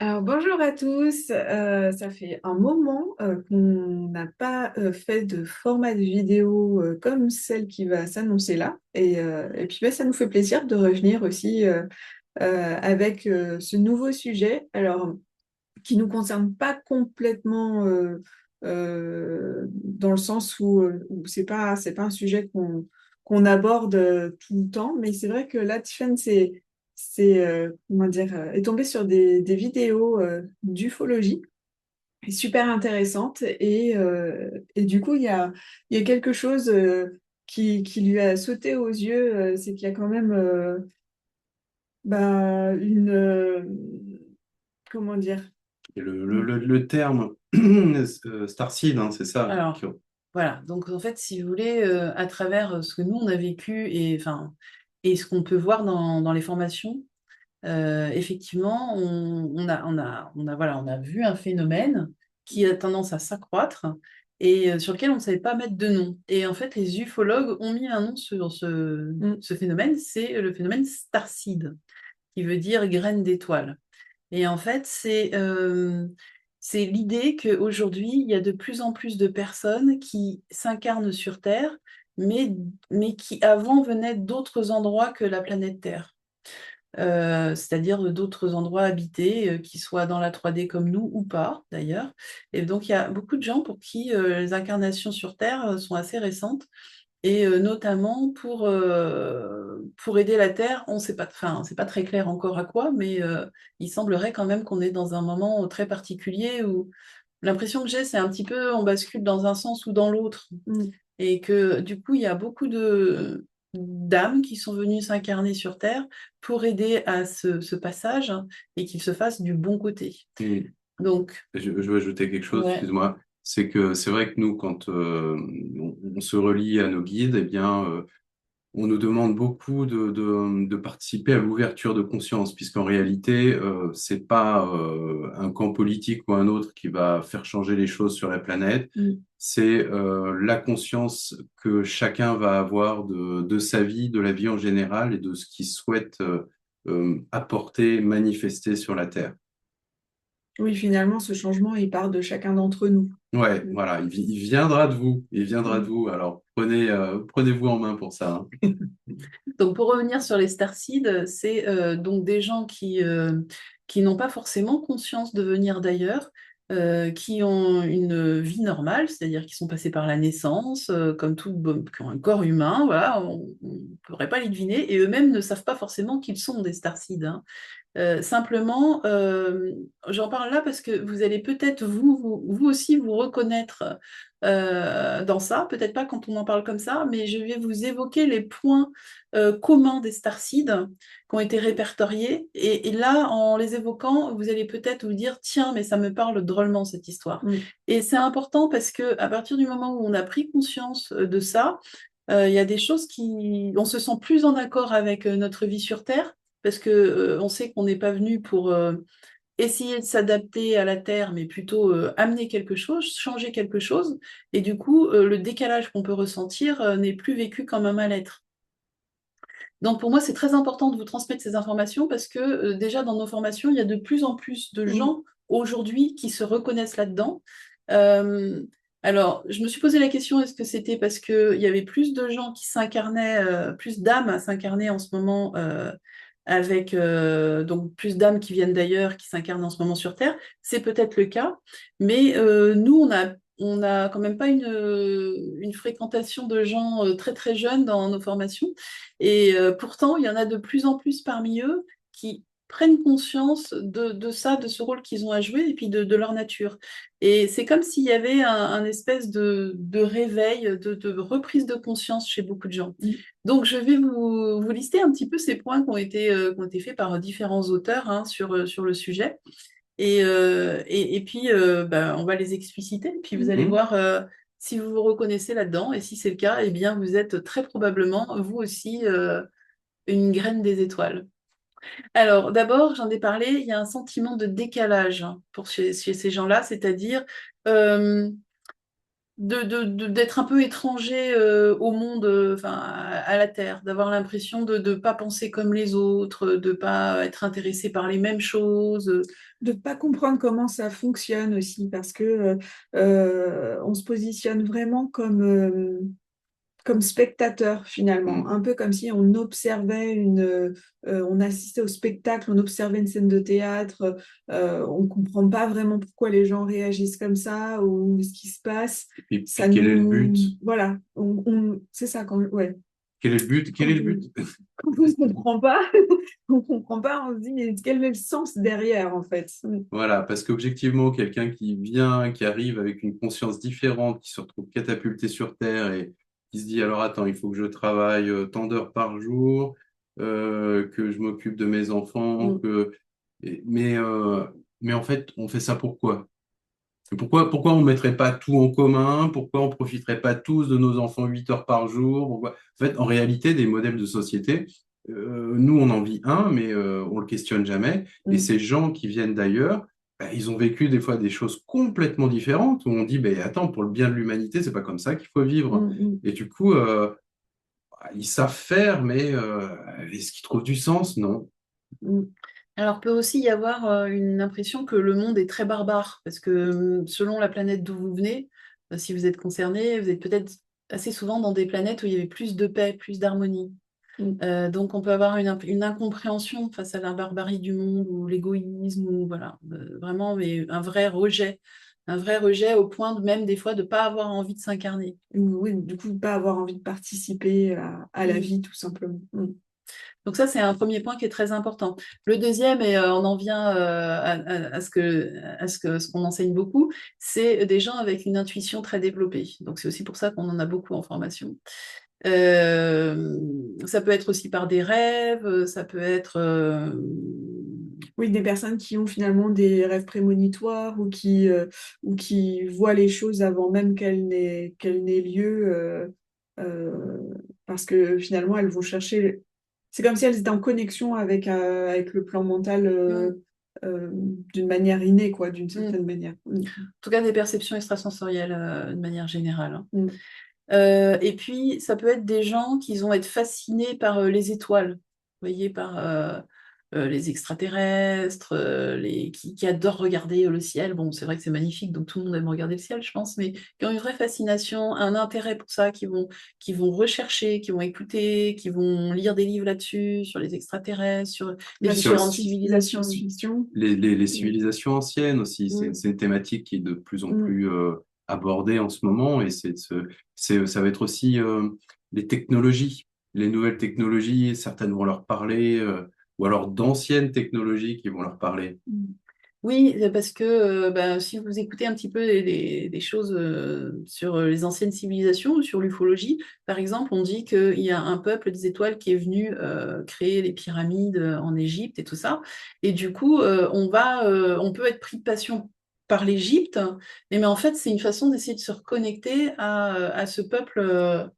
Alors bonjour à tous. Ça fait un moment qu'on n'a pas fait de format de vidéo comme celle qui va s'annoncer là. Et puis bah, ça nous fait plaisir de revenir aussi avec ce nouveau sujet, alors qui nous concerne pas complètement dans le sens où c'est pas un sujet qu'on aborde tout le temps, mais c'est vrai que là, Tiffen, comment dire, est tombée sur des vidéos d'ufologie super intéressantes et du coup, il y a quelque chose qui lui a sauté aux yeux, c'est qu'il y a quand même bah, comment dire, Et le terme Starseed, hein, c'est ça. Alors, voilà. Donc, en fait, si vous voulez, à travers ce que nous, on a vécu et ce qu'on peut voir dans les formations, effectivement, voilà, on a vu un phénomène qui a tendance à s'accroître et sur lequel on ne savait pas mettre de nom. Et en fait, les ufologues ont mis un nom sur mm, ce phénomène, c'est le phénomène Starseed, qui veut dire graine d'étoile. Et en fait, c'est l'idée qu'aujourd'hui, il y a de plus en plus de personnes qui s'incarnent sur Terre, mais qui avant venaient d'autres endroits que la planète Terre. C'est-à-dire d'autres endroits habités, qui soient dans la 3D comme nous ou pas, d'ailleurs. Et donc, il y a beaucoup de gens pour qui les incarnations sur Terre sont assez récentes et notamment pour aider la Terre, on sait pas, enfin, c'est pas très clair encore à quoi, mais il semblerait quand même qu'on est dans un moment très particulier où l'impression que j'ai, c'est un petit peu, on bascule dans un sens ou dans l'autre, mm. et que du coup, il y a beaucoup de d'âmes qui sont venues s'incarner sur Terre pour aider à ce passage et qu'il se fasse du bon côté. Et Donc, je veux ajouter quelque chose, ouais. excuse-moi. C'est que c'est vrai que nous, quand on se relie à nos guides, eh bien, on nous demande beaucoup de participer à l'ouverture de conscience, puisqu'en réalité, c'est pas un camp politique ou un autre qui va faire changer les choses sur la planète. Mm. C'est la conscience que chacun va avoir de sa vie, de la vie en général et de ce qu'il souhaite apporter, manifester sur la Terre. Oui, finalement, ce changement, il part de chacun d'entre nous. Ouais, Mm. voilà, il viendra de vous, il viendra de Mm. vous. Alors prenez-vous en main pour ça, hein. Donc, pour revenir sur les starseeds, c'est donc des gens qui n'ont pas forcément conscience de venir d'ailleurs, qui ont une vie normale, c'est-à-dire qui sont passés par la naissance, comme tout, qui ont un corps humain, voilà, on ne pourrait pas les deviner, et eux-mêmes ne savent pas forcément qu'ils sont des starseeds, hein. Simplement, j'en parle là parce que vous allez peut-être vous aussi vous reconnaître dans ça, peut-être pas quand on en parle comme ça, mais je vais vous évoquer les points communs des starseeds qui ont été répertoriés. Et là, en les évoquant, vous allez peut-être vous dire, tiens, mais ça me parle drôlement cette histoire. Mm. Et c'est important parce que à partir du moment où on a pris conscience de ça, il y a des choses on se sent plus en accord avec notre vie sur Terre parce que on sait qu'on n'est pas venu pour essayer de s'adapter à la Terre, mais plutôt amener quelque chose, changer quelque chose. Et du coup, le décalage qu'on peut ressentir n'est plus vécu comme un mal-être. Donc pour moi, c'est très important de vous transmettre ces informations parce que déjà dans nos formations, il y a de plus en plus de Mm. gens aujourd'hui qui se reconnaissent là-dedans. Euh, alors, je me suis posé la question, est-ce que c'était parce qu'il y avait plus de gens qui s'incarnaient, plus d'âmes à s'incarner en ce moment avec donc plus d'âmes qui viennent d'ailleurs, qui s'incarnent en ce moment sur Terre? C'est peut-être le cas, mais nous, on a quand même pas une fréquentation de gens très très jeunes dans nos formations. Et pourtant, il y en a de plus en plus parmi eux qui prennent conscience de ça, de ce rôle qu'ils ont à jouer et puis de leur nature. Et c'est comme s'il y avait un espèce de réveil, de reprise de conscience chez beaucoup de gens. Mm. Donc, je vais vous lister un petit peu ces points qui ont été faits par différents auteurs hein, sur le sujet. Et puis, ben, on va les expliciter, puis vous allez Mm. Hmm. voir si vous vous reconnaissez là-dedans, et si c'est le cas, eh bien, vous êtes très probablement, vous aussi, une graine des étoiles. Alors, d'abord, j'en ai parlé, il y a un sentiment de décalage hein, chez ces gens-là, c'est-à-dire, euh, d'être un peu étranger au monde, enfin à la Terre, d'avoir l'impression de ne pas penser comme les autres, de pas être intéressé par les mêmes choses. De pas comprendre comment ça fonctionne aussi, parce que on se positionne vraiment comme spectateur finalement, Mm. un peu comme si on observait on assistait au spectacle, on observait une scène de théâtre, on comprend pas vraiment pourquoi les gens réagissent comme ça ou ce qui se passe. Puis Ça quel est le nous, but? voilà, c'est ça quand, ouais, Quel est le but? Quel quand est le but? quand on ne comprend pas, on comprend pas, on se dit mais quel est le sens derrière en fait? Voilà, parce qu'objectivement, quelqu'un qui vient, qui arrive avec une conscience différente, qui se retrouve catapulté sur Terre et qui se dit, alors attends, il faut que je travaille tant d'heures par jour, que je m'occupe de mes enfants, Mm, et- mais, euh, mais en fait, on fait ça pourquoi? Et pourquoi on ne mettrait pas tout en commun? Pourquoi on ne profiterait pas tous de nos enfants 8 heures par jour? En fait, en réalité, des modèles de société, nous, on en vit un, mais on le questionne jamais. Et mm, ces gens qui viennent d'ailleurs, bah, ils ont vécu des fois des choses complètement différentes où on dit, ben attends, pour le bien de l'humanité, c'est pas comme ça qu'il faut vivre. mm, mm, Et du coup, ils savent faire, mais est-ce qu'ils trouvent du sens? Non. mm. Alors, peut aussi y avoir une impression que le monde est très barbare, parce que selon la planète d'où vous venez, si vous êtes concerné, vous êtes peut-être assez souvent dans des planètes où il y avait plus de paix, plus d'harmonie. Mm. Donc, on peut avoir une incompréhension face à la barbarie du monde ou l'égoïsme, ou voilà, vraiment, mais un vrai rejet au point de même des fois de ne pas avoir envie de s'incarner. Oui, du coup, pas avoir envie de participer à la Mm. vie, tout simplement. Mm. Donc ça, c'est un premier point qui est très important. Le deuxième, et on en vient ce qu'on enseigne beaucoup, c'est des gens avec une intuition très développée. Donc c'est aussi pour ça qu'on en a beaucoup en formation. Ça peut être aussi par des rêves, ça peut être... Oui, des personnes qui ont finalement des rêves prémonitoires ou qui voient les choses avant même qu'elles n'aient lieu, euh, parce que finalement, elles vont chercher. C'est comme si elles étaient en connexion avec le plan mental mm, d'une manière innée, quoi, d'une mm. certaine manière. Mm. En tout cas des perceptions extrasensorielles de manière générale, hein. Mm. Et puis, ça peut être des gens qui vont être fascinés par les étoiles, vous voyez, par les extraterrestres, qui adorent regarder le ciel. Bon, c'est vrai que c'est magnifique, donc tout le monde aime regarder le ciel, je pense, mais qui ont une vraie fascination, un intérêt pour ça, qui vont rechercher, qui vont écouter, qui vont lire des livres là-dessus, sur les extraterrestres, sur les différentes La civilisations. science-fiction. Les Mm. civilisations anciennes aussi, Mm. c'est une thématique qui est de plus en Mm. plus abordée en ce moment et ça va être aussi les technologies, les nouvelles technologies, certaines vont leur parler, ou alors d'anciennes technologies qui vont leur parler. Mm. Oui, parce que ben, si vous écoutez un petit peu des choses sur les anciennes civilisations ou sur l'ufologie, par exemple, on dit qu'il y a un peuple des étoiles qui est venu créer les pyramides en Égypte et tout ça. Et du coup, on peut être pris de passion par l'Égypte, mais en fait, c'est une façon d'essayer de se reconnecter à ce peuple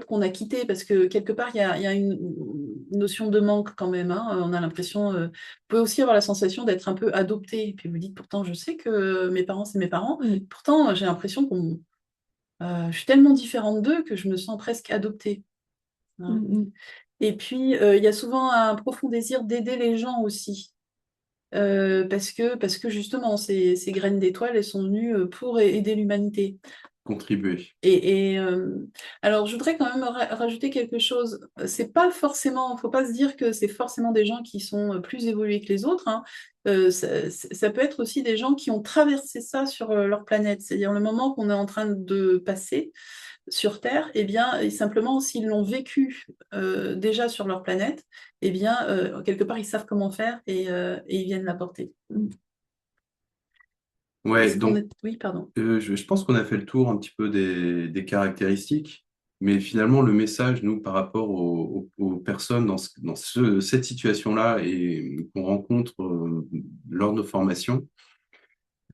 qu'on a quitté, parce que quelque part, il y a une notion de manque quand même, hein. On a l'impression peut aussi avoir la sensation d'être un peu adopté. Et puis vous dites, pourtant, je sais que mes parents, c'est mes parents. Mm. Pourtant, j'ai l'impression je suis tellement différente d'eux que je me sens presque adoptée, hein. Mm. Et puis, il y a souvent un profond désir d'aider les gens aussi. Parce que justement, ces graines d'étoiles, elles sont venues pour aider l'humanité. Contribuer. Alors, je voudrais quand même rajouter quelque chose. C'est pas forcément, faut pas se dire que c'est forcément des gens qui sont plus évolués que les autres, hein. Ça peut être aussi des gens qui ont traversé ça sur leur planète. C'est-à-dire le moment qu'on est en train de passer sur Terre, eh bien, et simplement s'ils l'ont vécu déjà sur leur planète, eh bien, quelque part, ils savent comment faire et ils viennent l'apporter. Mm. Ouais, Est-ce qu'on donc est... Oui, pardon. je pense qu'on a fait le tour un petit peu des caractéristiques, mais finalement, le message, nous, par rapport aux personnes cette situation-là et qu'on rencontre lors de nos formations,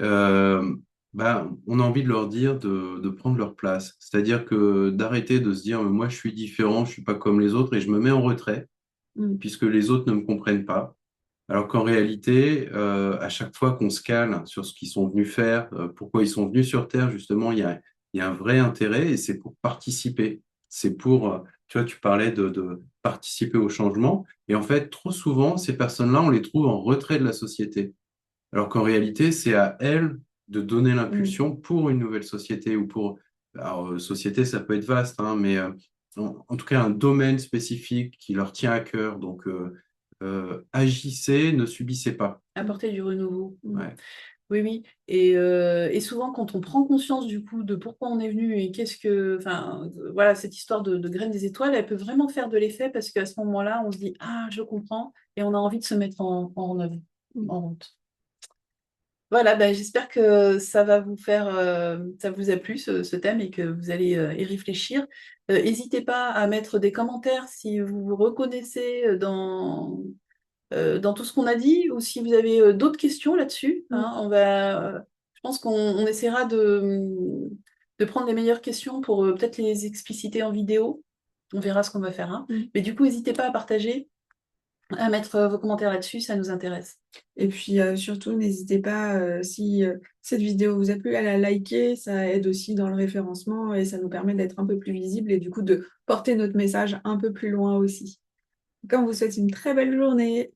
euh, on a envie de leur dire de prendre leur place. C'est-à-dire que d'arrêter de se dire, moi, je suis différent, je suis pas comme les autres et je me mets en retrait Mm. puisque les autres ne me comprennent pas. Alors qu'en réalité, à chaque fois qu'on se cale sur ce qu'ils sont venus faire, pourquoi ils sont venus sur Terre, justement, il il y a un vrai intérêt et c'est pour participer. C'est pour, tu vois, tu parlais de participer au changement. Et en fait, trop souvent, ces personnes-là, on les trouve en retrait de la société. Alors qu'en réalité, c'est à elles de donner Mm. l'impulsion pour une nouvelle société ou pour... Alors, société, ça peut être vaste, hein, mais en tout cas, un domaine spécifique qui leur tient à cœur. Donc, agissez, ne subissez pas. Apporter du renouveau. Ouais. Oui, oui. Et souvent, quand on prend conscience du coup de pourquoi on est venu et qu'est-ce que, enfin, voilà, cette histoire de graines des étoiles, elle peut vraiment faire de l'effet parce qu'à ce moment-là, on se dit, ah, je comprends, et on a envie de se mettre en œuvre, en route. Voilà, ben, j'espère que ça va vous faire, ça vous a plu ce thème et que vous allez y réfléchir. N'hésitez pas à mettre des commentaires si vous vous reconnaissez dans tout ce qu'on a dit, ou si vous avez d'autres questions là-dessus, hein, je pense qu'on essaiera de prendre les meilleures questions pour peut-être les expliciter en vidéo. On verra ce qu'on va faire, hein. Mais du coup, n'hésitez pas à partager, à mettre vos commentaires là-dessus, ça nous intéresse. Et puis surtout, n'hésitez pas, si cette vidéo vous a plu, à la liker, ça aide aussi dans le référencement et ça nous permet d'être un peu plus visible et du coup de porter notre message un peu plus loin aussi. Donc, on vous souhaite une très belle journée.